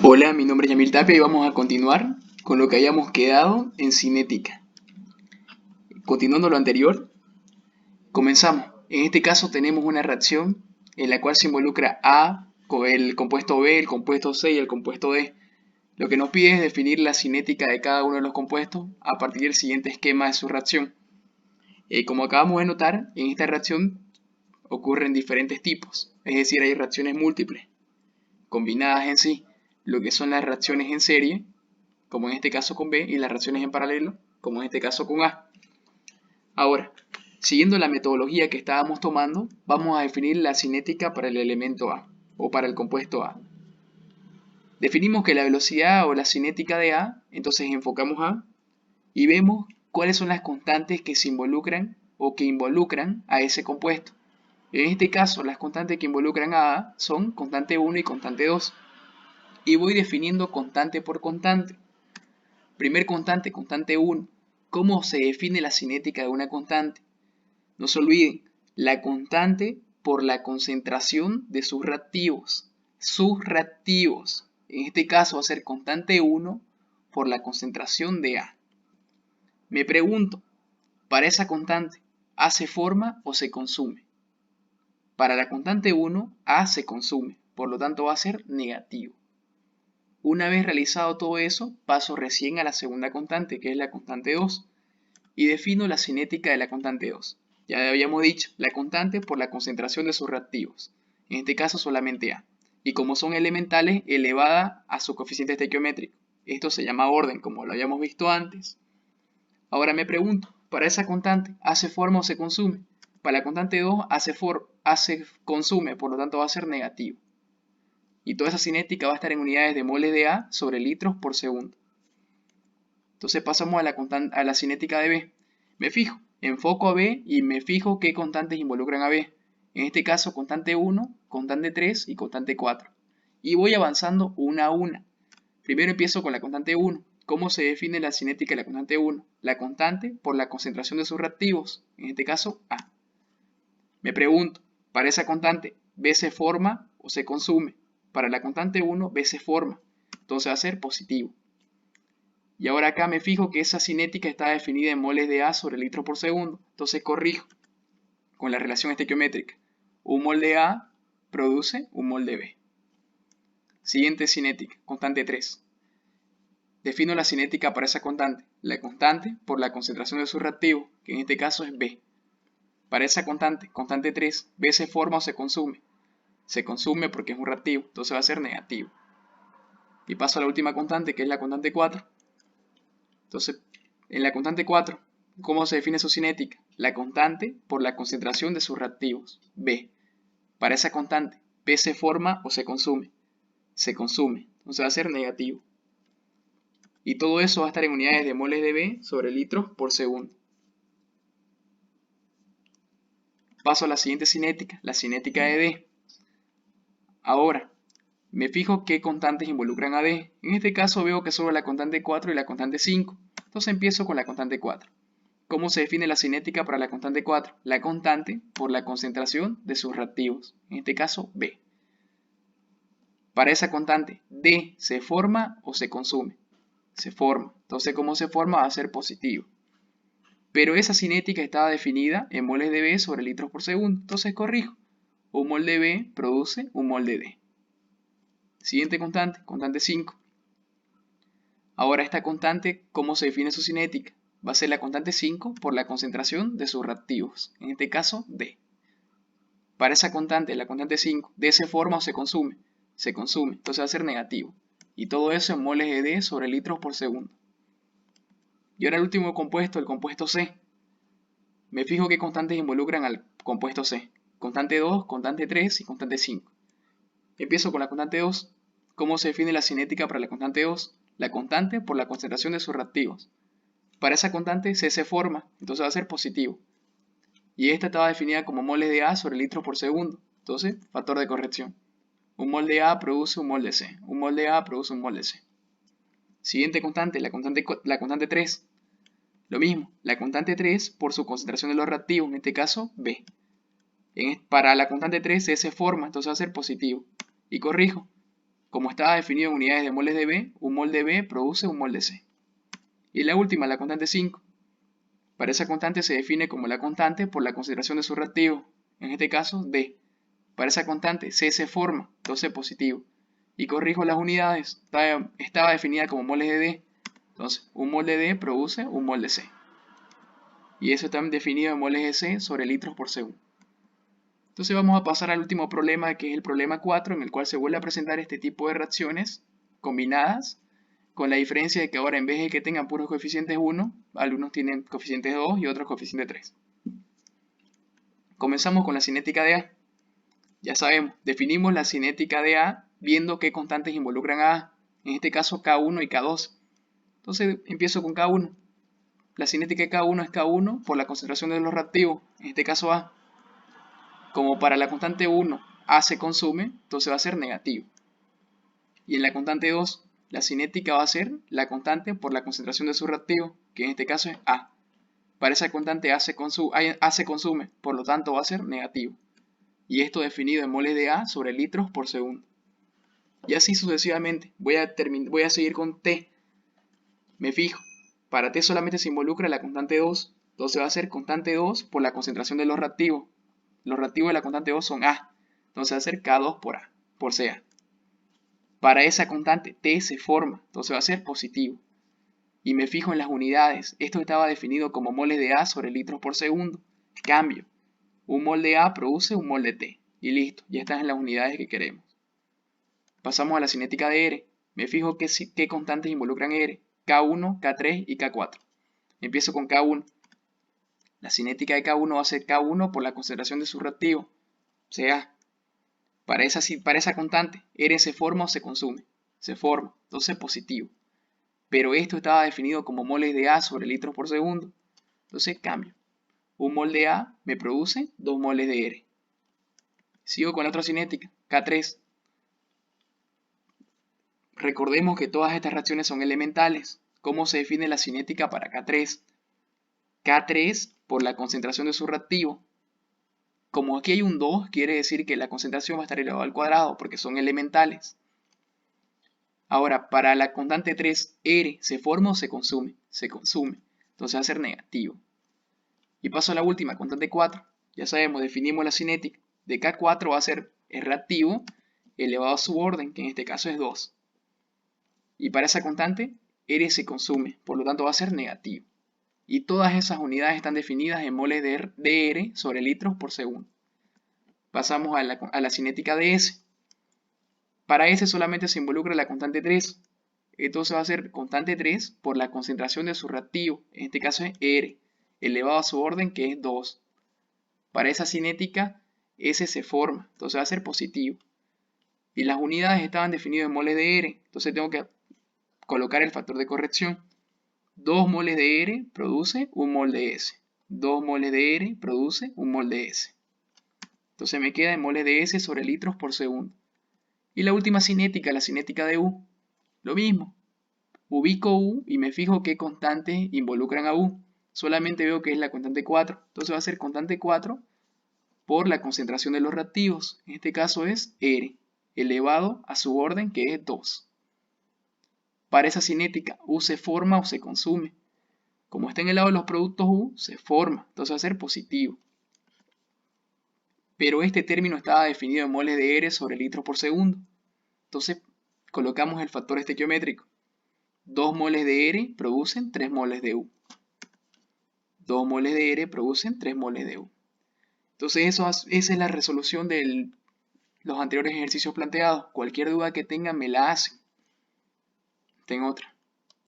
Hola, mi nombre es Yamil Tapia y vamos a continuar con lo que habíamos quedado en cinética. Continuando lo anterior, comenzamos. En este caso tenemos una reacción en la cual se involucra A con el compuesto B, el compuesto C y el compuesto D. Lo que nos pide es definir la cinética de cada uno de los compuestos a partir del siguiente esquema de su reacción. Como acabamos de notar, en esta reacción ocurren diferentes tipos, es decir, hay reacciones múltiples, combinadas en sí, lo que son las reacciones en serie, como en este caso con B, y las reacciones en paralelo, como en este caso con A. Ahora, siguiendo la metodología que estábamos tomando, vamos a definir la cinética para el elemento A, o para el compuesto A. Definimos que la velocidad o la cinética de A, entonces enfocamos A, y vemos cuáles son las constantes que se involucran o que involucran a ese compuesto. En este caso, las constantes que involucran a A son constante 1 y constante 2. Y voy definiendo constante por constante. Primer constante, constante 1. ¿Cómo se define la cinética de una constante? No se olviden, la constante por la concentración de sus reactivos. Sus reactivos. En este caso va a ser constante 1 por la concentración de A. Me pregunto, para esa constante, ¿A se forma o se consume? Para la constante 1, A se consume, por lo tanto va a ser negativo. Una vez realizado todo eso, paso recién a la segunda constante, que es la constante 2, y defino la cinética de la constante 2. Ya habíamos dicho, la constante por la concentración de sus reactivos, en este caso solamente A, y como son elementales, elevada a su coeficiente estequiométrico. Esto se llama orden, como lo habíamos visto antes. Ahora me pregunto, para esa constante, ¿A se forma o se consume? Para la constante 2, A se consume, por lo tanto va a ser negativo. Y toda esa cinética va a estar en unidades de moles de A sobre litros por segundo. Entonces pasamos a la cinética de B. Me fijo, enfoco a B y me fijo qué constantes involucran a B. En este caso, constante 1, constante 3 y constante 4. Y voy avanzando una a una. Primero empiezo con la constante 1. ¿Cómo se define la cinética de la constante 1? La constante por la concentración de sus reactivos, en este caso A. Me pregunto, para esa constante, ¿B se forma o se consume? Para la constante 1, B se forma, entonces va a ser positivo. Y ahora acá me fijo que esa cinética está definida en moles de A sobre litro por segundo, entonces corrijo con la relación estequiométrica. Un mol de A produce un mol de B. Siguiente cinética, constante 3. Defino la cinética para esa constante. La constante por la concentración de su reactivo, que en este caso es B. Para esa constante, constante 3, B se forma o se consume. Se consume porque es un reactivo, entonces va a ser negativo. Y paso a la última constante, que es la constante 4. Entonces, en la constante 4, ¿cómo se define su cinética? La constante por la concentración de sus reactivos, B. Para esa constante, B se forma o se consume. Se consume, entonces va a ser negativo. Y todo eso va a estar en unidades de moles de B sobre litros por segundo. Paso a la siguiente cinética, la cinética de D. Ahora, me fijo qué constantes involucran a D. En este caso veo que solo la constante 4 y la constante 5. Entonces empiezo con la constante 4. ¿Cómo se define la cinética para la constante 4? La constante por la concentración de sus reactivos, en este caso B. Para esa constante, D se forma o se consume. Se forma. Entonces, ¿cómo se forma? Va a ser positivo. Pero esa cinética estaba definida en moles de B sobre litros por segundo. Entonces corrijo. Un mol de B produce un mol de D. Siguiente constante, constante 5. Ahora esta constante, ¿cómo se define su cinética? Va a ser la constante 5 por la concentración de sus reactivos, en este caso D. Para esa constante, la constante 5, D se forma o se consume. Se consume, entonces va a ser negativo. Y todo eso en moles de D sobre litros por segundo. Y ahora el último compuesto, el compuesto C. Me fijo qué constantes involucran al compuesto C. Constante 2, constante 3 y constante 5. Empiezo con la constante 2. ¿Cómo se define la cinética para la constante 2? La constante por la concentración de sus reactivos. Para esa constante C se forma, entonces va a ser positivo. Y esta estaba definida como moles de A sobre litros por segundo. Entonces, factor de corrección. Un mol de A produce un mol de C. Un mol de A produce un mol de C. Siguiente constante, la constante 3. Lo mismo, la constante 3 por su concentración de los reactivos, en este caso B. Para la constante 3 C se forma, entonces va a ser positivo. Y corrijo como estaba definido en unidades de moles de B, un mol de B produce un mol de C. Y la última, la constante 5. Para esa constante se define como la constante por la concentración de su reactivo, en este caso D. Para esa constante C se forma, entonces positivo. Y corrijo las unidades, estaba definida como moles de D. Entonces, un mol de D produce un mol de C. Y eso está definido en moles de C sobre litros por segundo. Entonces vamos a pasar al último problema, que es el problema 4, en el cual se vuelve a presentar este tipo de reacciones combinadas, con la diferencia de que ahora en vez de que tengan puros coeficientes 1, algunos tienen coeficientes 2 y otros coeficientes 3. Comenzamos con la cinética de A. Ya sabemos, definimos la cinética de A viendo qué constantes involucran a A, en este caso K1 y K2. Entonces empiezo con K1. La cinética de K1 es K1 por la concentración de los reactivos, en este caso A. Como para la constante 1 A se consume, entonces va a ser negativo. Y en la constante 2, la cinética va a ser la constante por la concentración de su reactivo, que en este caso es A. Para esa constante A se consume, por lo tanto va a ser negativo. Y esto definido en moles de A sobre litros por segundo. Y así sucesivamente. Voy a seguir con T. Me fijo. Para T solamente se involucra la constante 2. Entonces va a ser constante 2 por la concentración de los reactivos. Los reactivos de la constante 2 son A. Entonces va a ser K2 por A, por CA. Para esa constante T se forma. Entonces va a ser positivo. Y me fijo en las unidades. Esto estaba definido como moles de A sobre litros por segundo. Cambio. Un mol de A produce un mol de T. Y listo. Ya están en las unidades que queremos. Pasamos a la cinética de R. Me fijo qué constantes involucran R. K1, K3 y K4. Empiezo con K1. La cinética de K1 va a ser K1 por la concentración de su reactivo, Ca. Para esa constante, R se forma o se consume. Se forma, entonces positivo. Pero esto estaba definido como moles de A sobre litros por segundo. Entonces cambio. Un mol de A me produce 2 moles de R. Sigo con la otra cinética, K3. Recordemos que todas estas reacciones son elementales. ¿Cómo se define la cinética para K3? K3 por la concentración de su reactivo. Como aquí hay un 2, quiere decir que la concentración va a estar elevada al cuadrado porque son elementales. Ahora, para la constante 3, R, ¿se forma o se consume? Se consume. Entonces va a ser negativo. Y paso a la última, constante 4. Ya sabemos, definimos la cinética. De K4 va a ser el reactivo elevado a su orden, que en este caso es 2. Y para esa constante, R se consume, por lo tanto va a ser negativo. Y todas esas unidades están definidas en moles de R sobre litros por segundo. Pasamos a la cinética de S. Para S solamente se involucra la constante 3. Entonces va a ser constante 3 por la concentración de su reactivo, en este caso es R, elevado a su orden que es 2. Para esa cinética, S se forma, entonces va a ser positivo. Y las unidades estaban definidas en moles de R, entonces tengo que colocar el factor de corrección. 2 moles de R produce un mol de S. 2 moles de R produce un mol de S. Entonces me queda en moles de S sobre litros por segundo. Y la última cinética, la cinética de U. Lo mismo. Ubico U y me fijo qué constantes involucran a U. Solamente veo que es la constante 4. Entonces va a ser constante 4 por la concentración de los reactivos. En este caso es R, elevado a su orden que es 2. Para esa cinética, U se forma o se consume. Como está en el lado de los productos U, se forma. Entonces va a ser positivo. Pero este término estaba definido en moles de R sobre litros por segundo. Entonces colocamos el factor estequiométrico. 2 moles de R producen 3 moles de U. 2 moles de R producen 3 moles de U. Entonces esa es la resolución de los anteriores ejercicios planteados. Cualquier duda que tengan me la hacen. Tengo otra.